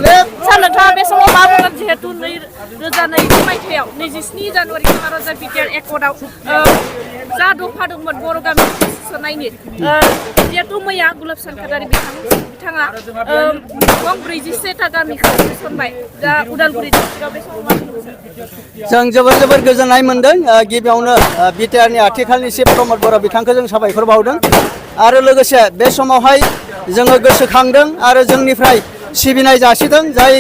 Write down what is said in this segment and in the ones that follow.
सार नोंथाङा बे समाव मा बुंगोन जिहेतु 2002 मायथाइयाव 27 जानुवारि महाराजा बिटिआर एकर्डआव जा दफा दंमोन बर' गामि सोनायनि जिहेतु मैया गुलाब सानखादारि बिथाङा 47टा गामिखौ थिसनबाय दा उदालगुरि डिस्ट्रिक्टआव बे समाव मा बुंगोन जों जोबोर गोजोननाय मोनदों गिबियावनो बिटिआरनि आथिखालनि चिफ प्रमद बर' बिथांखौ जों साबायखर बावदों आरो लोगोसे बे समावहाय जोङो गोसोखांदों आरो जोंनिफ्राय सिबिनाय जासिदों जाय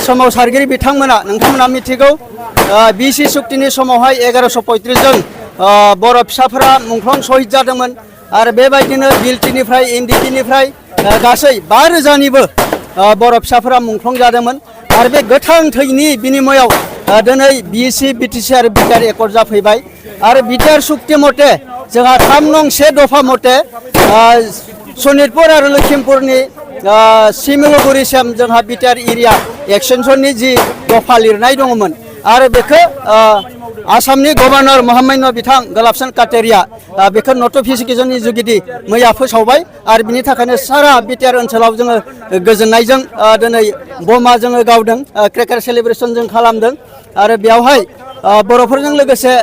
सोमावसारगिरि बिथांमोना नोंथांमोना मिथिगौ बिसि सुक्तिनि समावहाय 1135 जन बर' फिसाफोरा मुंख्लं शहीद जादोंमोन आरो बेबायदिनो बिलटिनिफ्राय एनडिपिनिफ्राय गासै 5,000निबो बर' फिसाफोरा मुंख्लं जादोंमोन आरो बे गोथां थैनि बिनिमयाव दिनै बिसि बिटिसि आरो बिटिआर एकर्ड जाफैबाय आरो बिटिआर सुक्ति मथे जोंहा 3 नं 1 दफा मथे सनितपुर आरो लखिमपुरनि सिमिलगुरिसिम जोंहा बिटिआर एरिया एक्सटेनसननि जि दफा लिरनाय दङमोन आरो बेखौ आसामनि गभर्नर महामान्य बिथां गुलाबचन्द काटारिया बेखौ नटिफिकेशननि जुगिदि मैया फोसावबाय आरो बिनि थाखायनो सारा बिटिआर ओनसोलाव जोङो गोजोननायजों दिनै बमा जोङो गावदों क्रेकार सेलिब्रेसन जों खालामदों आरो बेयावहाय बर'फोरजों लोगोसे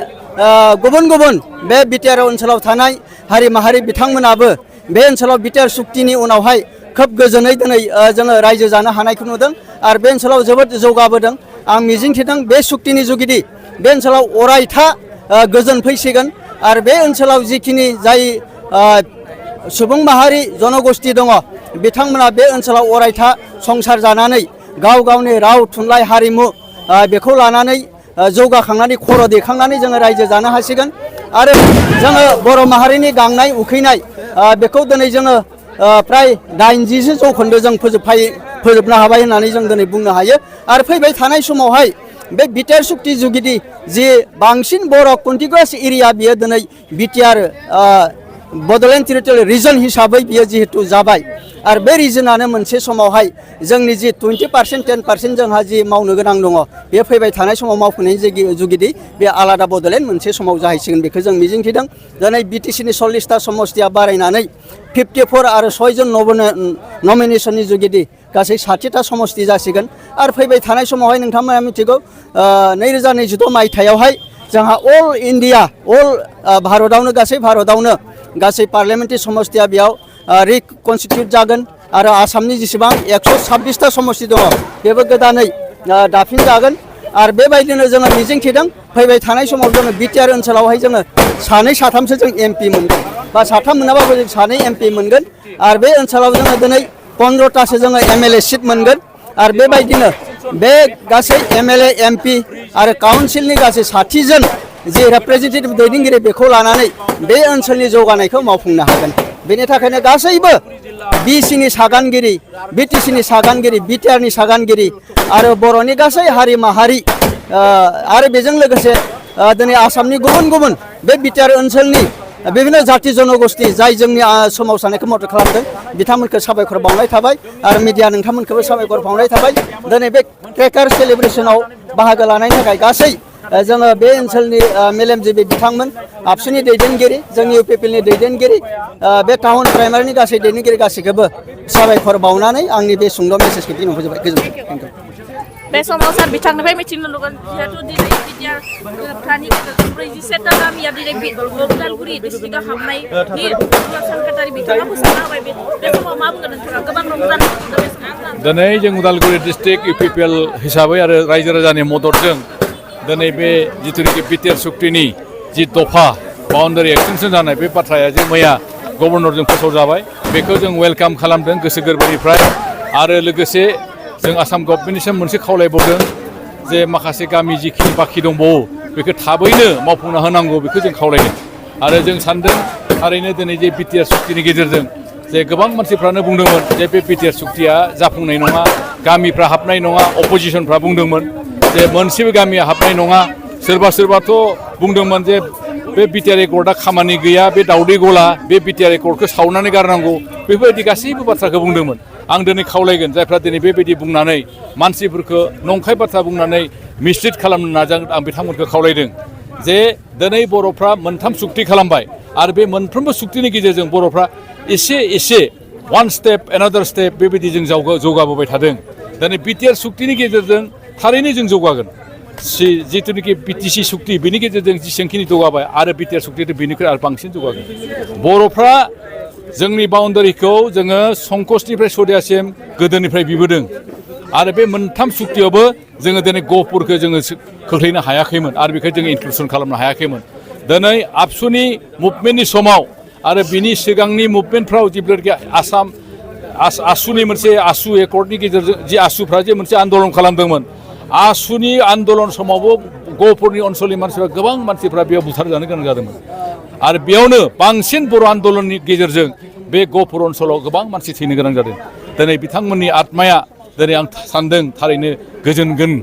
गुबुन गुबुन बे बिटिआर ओनसोलाव थानाय हारि माहारि बिथांमोनाबो बे ओनसोलाव बिटिआर सुक्तिनि उनावहाय खोब गोजोनै दिनै जोङो रायजो जानो हानायखौ नुदों आरो बे ओनसोलाव जोबोद जौगाबोदों आं मिजिंथिदों बे सुक्तिनि जुगिदि बे ओनसोलाव अरायथा गोजोन फैसिगोन आरो बे ओनसोलाव जिखिनि जाय सुबुं माहारि जनगोष्ठी दङ बिथांमोना बे ओनसोलाव अरायथा संसार जानानै गाव गावनि राव थुनलाइ हारिमु बेखौ लानानै जौगाखांनानै खर' दैखांनानै जोङो रायजो जानो हासिगोन आरो जोङो बर' माहारिनि गांनाय उखैनाय बेखौ दिनै जोङो प्राय 80 जौखोन्दो जों फोजोबनो हाबाय होननानै जों दिनै बुंनो हायो आरो फैबाय थानाय समावहाय बे बिटिआर सुक्ति जुगिदि जि बांसिन बर' कन्टिगुवास एरिया बियो दिनै बिटिआर बड'लेण्ड टेरिटरियेल रिजन हिसाबै बियो जिहेतु जाबाय आरो बे रिजनानो मोनसे समावहाय जोंनि जि 20% 10% जोंहा जि मावनो गोनां दङ बे फैबाय थानाय समाव मावफुंनायनि जुगिदि बे आलादा बड'लेण्ड मोनसे समाव जाहैसिगोन बेखौ जों मिजिंथिदों दिनै बिटिसिनि 40टा समस्तिया बारायनानै 54 आरो 6 जन नमिनेसननि जुगिदि गासै 60टा समस्ति जासिगोन आरो फैबाय थानाय समावहाय नोंथांमोना मिथिगौ 2026 मायथाइयावहाय जोंहा अल इन्डिया अल भारतआवनो गासै पार्लियामेन्टारि समस्तिया बेयाव रिकनस्टिटिउट जागोन आरो आसामनि जेसेबां 126टा समस्ति दङ बेबो गोदानै दाफिनजागोन आरो बेबायदिनो जोङो मिजिंथिदों फैबाय थानाय समाव जोङो बिटिआर ओनसोलावहाय जोङो 2-3सो जों एमपि मोनगोन बा 3 मोनाबाबो जों 2 एमपि मोनगोन आरो बे ओनसोलाव जोङो दिनै 15टासो जोङो एमएलए सिट मोनगोन आरो बेबायदिनो बे गासै एमएलए एमपि आरो काउन्सिलनि गासै 60 जन जि रिप्रेजेन्टेटिभ दैदेनगिरि बेखौ लानानै बे ओनसोलनि जौगानायखौ मावफुंनो हागोन बेनि थाखायनो गासैबो बिसिनि सागानगिरि बिटिसिनि सागानगिरि बिटिआरनि सागानगिरि आरो बर'नि गासै हारि माहारि आरो बेजों लोगोसे दिनै आसामनि गुबुन गुबुन बे बिटिआर ओनसोलनि বিভিন্ন जाति जनगोष्ठी जाय जोंनि सोमावसारनायखौ मदद खालामदों बिथांमोनखौ साबायखर बावनाय थाबाय आरो मिडिया नोंथांमोनखौबो साबायखर बावनाय थाबाय दिनै बे क्रेकार सेलिब्रेसनाव बाहागो लानायनि थाखाय गासै जोङो बे ओनसोलनि मेलेमजिबि बिथांमोन आबसुनि दैदेनगिरि जोंनि इउपिपिएलनि दैदेनगिरि बे टाउन प्राइमारिनि गासै दैदेनगिरि गासैखौबो साबायखर बावनानै आंनि बे सुंद' मेसेजखौ दिनै फोजोबबाय गोजोन्थों बे समाव सार बिथांनिफ्राय मिथिनो लुगोन जिहेतु दिनै बिटिआर थानि 47टा गामिया दिनै उदालगुरि डिस्ट्रिक्टआव हाबनायनि गुलाब सानखादारि बिथाङा फोसावना होबाय बे समाव मा बुंगोन नोंथाङा गोबां रंजानाय दिनै जों उदालगुरि डिस्ट्रिक्ट इउपिपिएल हिसाबै आरो रायजो राजानि मददजों दिनै बे जिथुनिखि बिटिआर सुक्तिनि जि दफा बाउन्डारि एक्सटेनसन जानाय बे बाथ्राया जे मैया गभर्नरजों फोसावजाबाय बेखौ जों वेलकाम खालामदों गोसो गोरबोनिफ्राय आरो लोगोसे जों आसाम गभर्नमेन्टनिसिम मोनसे खावलायबावदों जे माखासे गामि जिखिनि बाखि दंबावो बेखौ थाबैनो मावफुंना होनांगौ बेखौ जों खावलायदों आरो जों सानदों थारैनो दिनै जे बिटिआर सुक्तिनि गेजेरजों जे गोबां मानसिफ्रानो बुंदोंमोन जे बे बिटिआर सुक्तिया जाफुंनाय नङा गामिफ्रा हाबनाय नङा अपोजिसनफ्रा बुंदोंमोन जे मोनसेबो गामिया हाबनाय नङा सोरबाथ' बुंदोंमोन जे बे बिटिआर एकर्डआ खामानि गैया बे दावदै गला बे बिटिआर एकर्डखौ सावनानै गारनांगौ बेफोरबायदि गासैबो बाथ्राखौ बुंदोंमोन आं दिनै खावलायगोन जायफ्रा दिनै बेबायदि बुंनानै मानसिफोरखौ नंखाय बाथ्रा बुंनानै मिसलिड खालामनो नाजागोन आं बिथांमोनखौ खावलायदों जे दिनै बर'फ्रा 3 सुक्ति खालामबाय आरो बे मोनफ्रोमबो सुक्तिनि गेजेरजों बर'फ्रा एसे 1 स्टेप एनादार स्टेप बेबायदि जों जौगाबोबाय थादों दिनै बिटिआर सुक्तिनि गेजेरजों थारैनो जों जौगागोन जिथुनिखि बिटिसि सुक्ति बेनि गेजेरजों जेसेबांखिनि जौगाबाय आरो बिटिआर सुक्ति बेनिख्रुइ आरो बांसिन जौगागोन बर'फ्रा जोंनि बाउन्डारिखौ जोङो संकसनिफ्राय सदियासिम गोदोनिफ्राय बिबोदों आरो बे मोनथाम सुक्तियावबो जोङो दिनै गहपुरखौ जोङो खोख्लैनो हायाखैमोन आरो बेखौ जोङो इनक्लुसन खालामनो हायाखैमोन दिनै आबसुनि मुभमेन्टनि समाव आरो बिनि सिगांनि मुभमेन्टफ्राव जेब्लाखि आसाम आसुनि मोनसे आसु एकर्डनि गेजेरजों जि आसुफ्रा जे मोनसे आन्दलन खालामदोंमोन आसुनि आन्दलन समावबो गहपुरनि ओनसोलनि मानसिफ्रा गोबां मानसिफ्रा बेयाव बुथारजानो गोनां जादोंमोन आरो बेयावनो बांसिन बर' आन्दलननि गेजेरजों बे गहपुर ओनसोलाव गोबां मानसि थैनो गोनां जादों दिनै बिथांमोननि आत्माया दिनै आं सान्दों थारैनो गोजोनगोन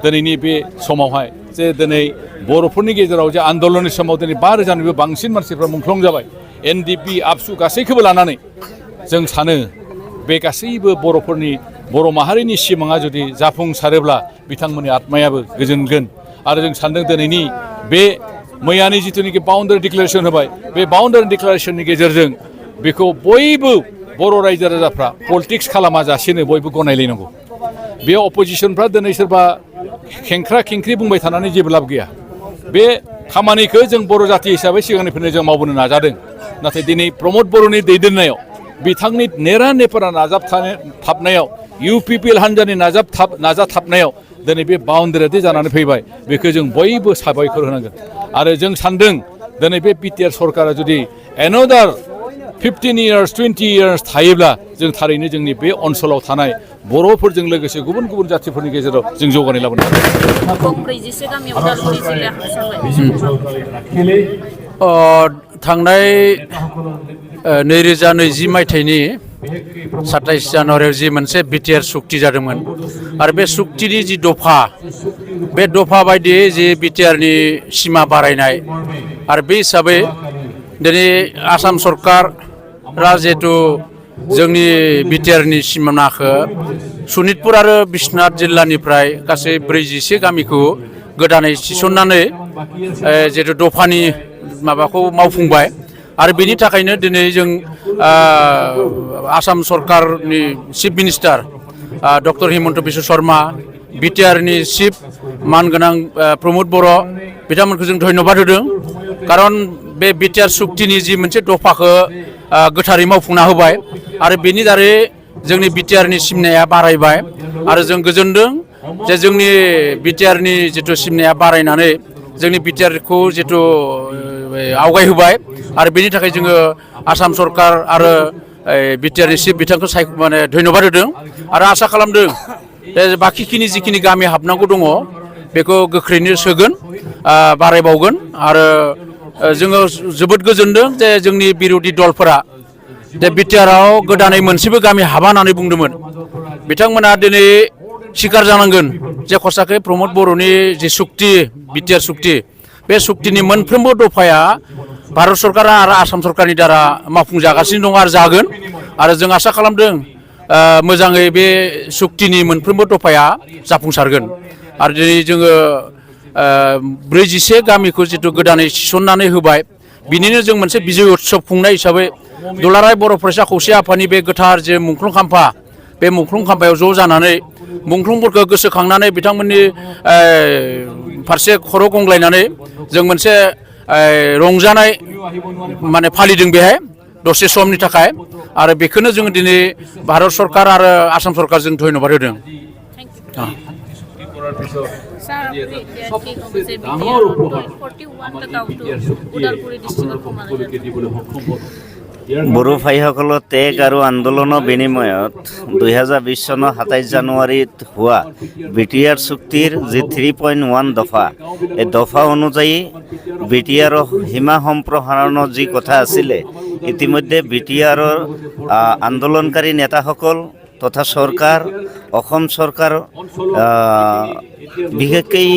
दिनैनि बे समावहाय जे दिनै बर'फोरनि गेजेराव जे आन्दलननि समाव दिनै 5,000निबो बांसिन मानसिफ्रा मुंख्लं जाबाय एनडिपि आबसु गासैखौबो लानानै जों सानो बे गासैबो बर'फोरनि बर' माहारिनि सिमाङा जुदि जाफुंसारोब्ला बिथांमोननि आत्मायाबो गोजोनगोन आरो जों सान्दों दिनैनि बे मैयानि जिथुनिखि बाउन्डारि डिक्लारेसन होबाय बे बाउन्डारि डिक्लारेसननि गेजेरजों बेखौ बयबो बर' रायजो राजाफ्रा पलिटिक्स खालामाजासेनो बयबो गनायलायनांगौ बे अपोजिसनफ्रा दिनै सोरबा खेंख्रा खेंख्रि बुंबाय थानानै जेबो लाब गैया बे खामानिखौ जों बर' जाथि हिसाबै सिगांनिफ्रायनो जों मावबोनो नाजादों नाथाय दिनै प्रमद बर'नि दैदेननायाव बिथांनि नेरा नेफोरा नाजाबथाबनायाव इउपिपिएल हान्जानि नाजाथाबनायाव दिनै बे बाउन्डारियादि जानानै फैबाय बेखौ जों बयबो साबायखर होनांगोन आरो जों सान्दों दिनै बे बिटिआर सरकारा जुदि एनदार 15 years 20 years थायोब्ला जों थारैनो जोंनि बे ओनसोलाव थानाय बर'फोरजों लोगोसे गुबुन गुबुन जाथिफोरनि गेजेराव जों जौगानाय लाबोनो थांनाय 2020 मायथाइनि 27 जानुवारियाव जि मोनसे बिटिआर सुक्ति जादोंमोन आरो बे सुक्तिनि जि बे दफा बायदियै जि बिटिआरनि सिमा बारायनाय आरो बे हिसाबै दिनै आसाम सरकारा जिहेतु जोंनि बिटिआरनि सिमानाखौ सनितपुर आरो बिश्वनाथ जिल्लानिफ्राय गासै 41 गामिखौ गोदानै थिसननानै जिहेतु दफानि माबाखौ मावफुंबाय आरो बेनि थाखायनो दिनै जों आसाम सरकारनि chief minister doctor Himanta Biswa Sharma बिटिआरनि चिफ मानगोनां प्रमद बर' बिथांमोनखौ जों धन्यबाद होदों खारन बे बिटिआर सुक्तिनि जि मोनसे दफाखौ गोथारै मावफुंना होबाय आरो बेनि दारै जोंनि बिटिआरनि सिमनाया बारायबाय आरो जों गोजोनदों जे जोंनि बिटिआरनि जिथु सिमनाया बारायनानै जोंनि बिटिआरखौ जिथु आवगायहोबाय आरो बेनि थाखाय जोङो आसाम सरकार आरो बिटिआरनि चिफ बिथांखौ धन्यबाद होदों आरो आसा खालामदों जे बाखिखिनि जिखिनि गामि हाबनांगौ दङ बेखौ गोख्रैनो सोगोन बारायबावगोन आरो जोङो जोबोद गोजोनदों जे जोंनि बिरोधि दलफोरा जे बिटिआराव गोदानै मोनसेबो गामि हाबा होननानै बुंदोंमोन बिथांमोना दिनै स्वीकार जानांगोन जे खरसाखै प्रमद बर'नि जि सुक्ति बिटिआर सुक्ति बे सुक्तिनि मोनफ्रोमबो दफाया भारत सरकारा आरो आसाम सरकारनि दारा मावफुंजागासिनो दं आरो जागोन आरो जों आसा खालामदों मोजाङै बे सुक्तिनि मोनफ्रोमबो दफाया जाफुंसारगोन आरो दिनै जोङो 41 गामिखौ जिथु गोदानै थिसननानै होबाय बिनिनो जों मोनसे बिजय उत्सव खुंनाय हिसाबै दुलाराय बर' फरायसा खौसे आफादनि बे गोथार जे मुंख्लं खाम्फा बे मुंख्लं खाम्फायाव ज' जानानै मुंख्लंफोरखौ गोसोखांनानै बिथांमोननि फारसे खर' गंग्लायनानै जों मोनसे रंजानाय माने फालिदों बेहाय दसे समनि थाखाय आरो बेखौनो जोङो दिनै भारत सरकार आरो आसाम सरकारजों धन्यबाद होदों বড়ো ভাইসকলৰ ত্যাগ আৰু আন্দোলনৰ বিনিময়ত 2020 চনৰ 27 জানুৱাৰীত হোৱা বিটিআৰ চুক্তিৰ যি 3.1 দফা এই দফা অনুযায়ী বিটিআৰৰ সীমা সম্প্ৰসাৰণৰ যি কথা আছিলে ইতিমধ্যে বিটিআৰৰ আন্দোলনকাৰী নেতাসকল তথা চৰকাৰ অসম চৰকাৰ বিশেষকৈ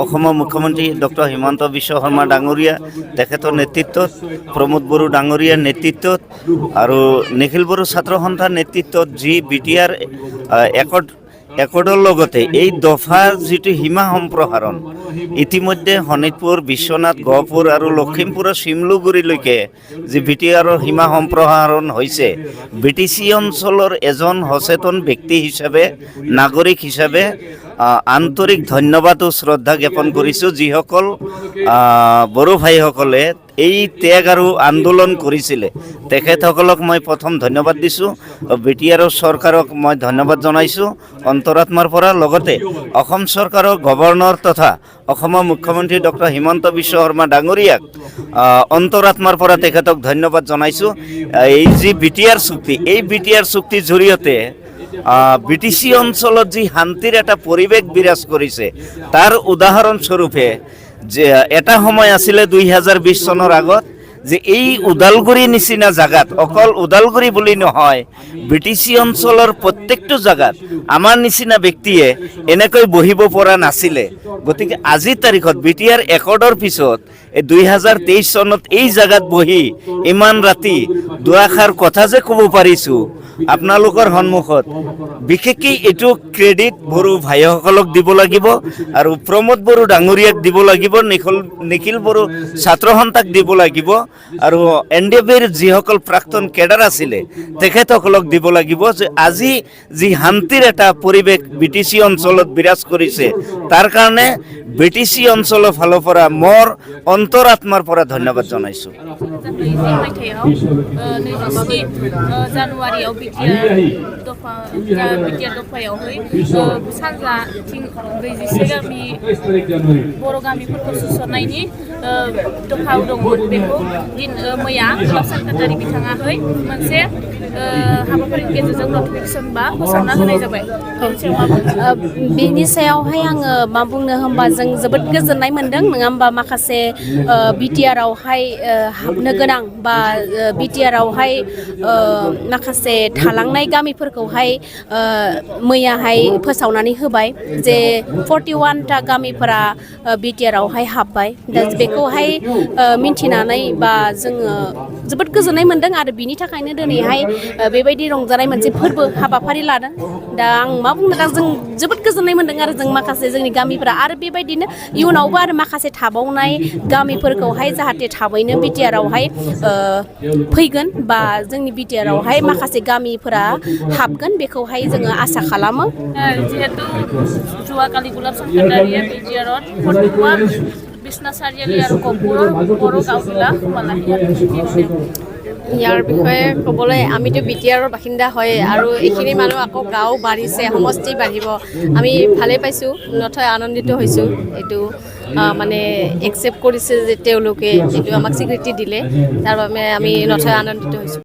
অসমৰ মুখ্যমন্ত্ৰী ডক্টৰ হিমন্ত বিশ্ব শৰ্মা ডাঙৰীয়া তেখেতৰ নেতৃত্বত প্ৰমোদ বড়ো ডাঙৰীয়াৰ নেতৃত্বত আৰু নিখিল বড়ো ছাত্ৰ সন্থাৰ নেতৃত্বত যি বিটিআৰ একৰ্ড একৰ্ডৰ লগতে এই দফাৰ যিটো সীমা সম্প্ৰসাৰণ ইতিমধ্যে শোণিতপুৰ, বিশ্বনাথ, গহপুৰ আৰু লখিমপুৰৰ চিমলুগুৰিলৈকে যি BTRৰ সীমা সম্প্ৰসাৰণ হৈছে, BTC অঞ্চলৰ এজন সচেতন ব্যক্তি হিচাপে, নাগৰিক হিচাপে আন্তৰিক ধন্যবাদ ও শ্ৰদ্ধা জ্ঞাপন কৰিছোঁ। যিসকল বড়ো ভাইসকলে এই ত্যাগ আৰু আন্দোলন কৰিছিলে তেখেতসকলক মই প্ৰথম ধন্যবাদ দিছোঁ। BTRৰ চৰকাৰক মই ধন্যবাদ জনাইছোঁ অন্তৰাত্মাৰ পৰা। লগতে অসম চৰকাৰৰ গভৰ্ণৰ তথা অসমৰ মুখ্যমন্ত্ৰী ডক্টৰ হিমন্ত বিশ্ব শৰ্মা ডাঙৰীয়াক অন্তৰাত্মাৰ পৰা তেখেতক ধন্যবাদ জনাইছোঁ। এই যি BTR চুক্তি, এই BTR চুক্তিৰ জৰিয়তে BTC অঞ্চলত যি শান্তিৰ এটা পৰিৱেশ বিৰাজ কৰিছে তাৰ উদাহৰণস্বৰূপে যে এটা সময় আছিলে 2020 চনৰ আগত যে এই ওদালগুৰি নিচিনা জাগাত, অকল ওদালগুৰি বুলি নহয়, BTC অঞ্চলৰ প্ৰত্যেকটো জাগাত আমাৰ নিচিনা ব্যক্তিয়ে এনেকৈ বহিব পৰা নাছিলে। গতিকে আজিৰ তাৰিখত BTR একৰ্ডৰ পিছত 2023 চনত এই জাগাত বহি ইমান ৰাতি দুআষাৰ কথা যে ক'ব পাৰিছোঁ আপোনালোকৰ সন্মুখত, বিশেষকৈ এইটো ক্ৰেডিট বড়ো ভাইসকলক দিব লাগিব আৰু প্ৰমোদ বড়ো ডাঙৰীয়াক দিব লাগিব, নিখিল বড়ো ছাত্ৰ সন্থাক দিব লাগিব আৰু NDBৰ যিসকল প্ৰাক্তন কেডাৰ আছিলে তেখেতসকলক দিব লাগিব যে আজি যি শান্তিৰ এটা পৰিৱেশ BTC অঞ্চলত বিৰাজ কৰিছে তাৰ কাৰণে BTC অঞ্চলৰ ফালৰ পৰা মোৰ অন্তৰাত্মাৰ পৰা ধন্যবাদ জনাইছোঁ। জানুৱাৰীयाव BTR दफायावहाय सानजाथिं 41 गामि बर' गामिफोरखौ सुस्रांनायनि दफा दंमोन। बेखौ मैया क्लाब सेक्रेटारि बिथाङाहाय मोनसे हाबाफारिनि गेजेरजों नटिफिकेसन बा फोसावना होनाय जाबाय। बेनि सायावहाय आङो मा बुंनो होनबा जों जोबोद गोजोननाय मोनदों, नङा होमबा? माखासे BTRआवहाय हाबनो गोनां बा BTRआवहाय माखासे थालांनाय गामिफोरखौहाय मैयाहाय फोसावनानै होबाय जे 41टा गामिफोरा BTRआवहाय हाबबाय। दा बेखौहाय मिन्थिनानै बा जोङो जोबोद गोजोननाय मोनदों आरो बिनि थाखायनो दिनैहाय बेबायदि रंजानाय मोनसे फोरबो हाबाफारि लादों। दा आं मा बुंनो, दा जों जोबोद गोजोननाय मोनदों आरो जों माखासे जोंनि गामिफोरा आरो बेबायदिनो इयुनावबो आरो माखासे थाबावनाय गामिफोरखौहाय जाहाथे थाबैनो BTRआवहाय फैगोन बा जोंनि BTRआवहाय माखासे गामिफोरा हाबगोन बेखौहाय जोङो आसा खालामो। जिहेतु जुवाकालि गुलाब सेक्रेटारिया BTRত 41 বিশ্বনাথ চাৰিআলি আৰু গহপুৰৰ বৰ' গাঁওবিলাক ইয়াৰ বিষয়ে ক'বলৈ, আমিতো BTRৰ বাসিন্দা হয় আৰু এইখিনি মানুহ আকৌ গাঁও বাঢ়িছে, সমষ্টি বাঢ়িব, আমি ভালেই পাইছোঁ, নথৈ আনন্দিত হৈছোঁ। এইটো মানে একচেপ্ট কৰিছে যে তেওঁলোকে এইটো আমাক স্বীকৃতি দিলে, তাৰ বাবে আমি নথৈ আনন্দিত হৈছোঁ।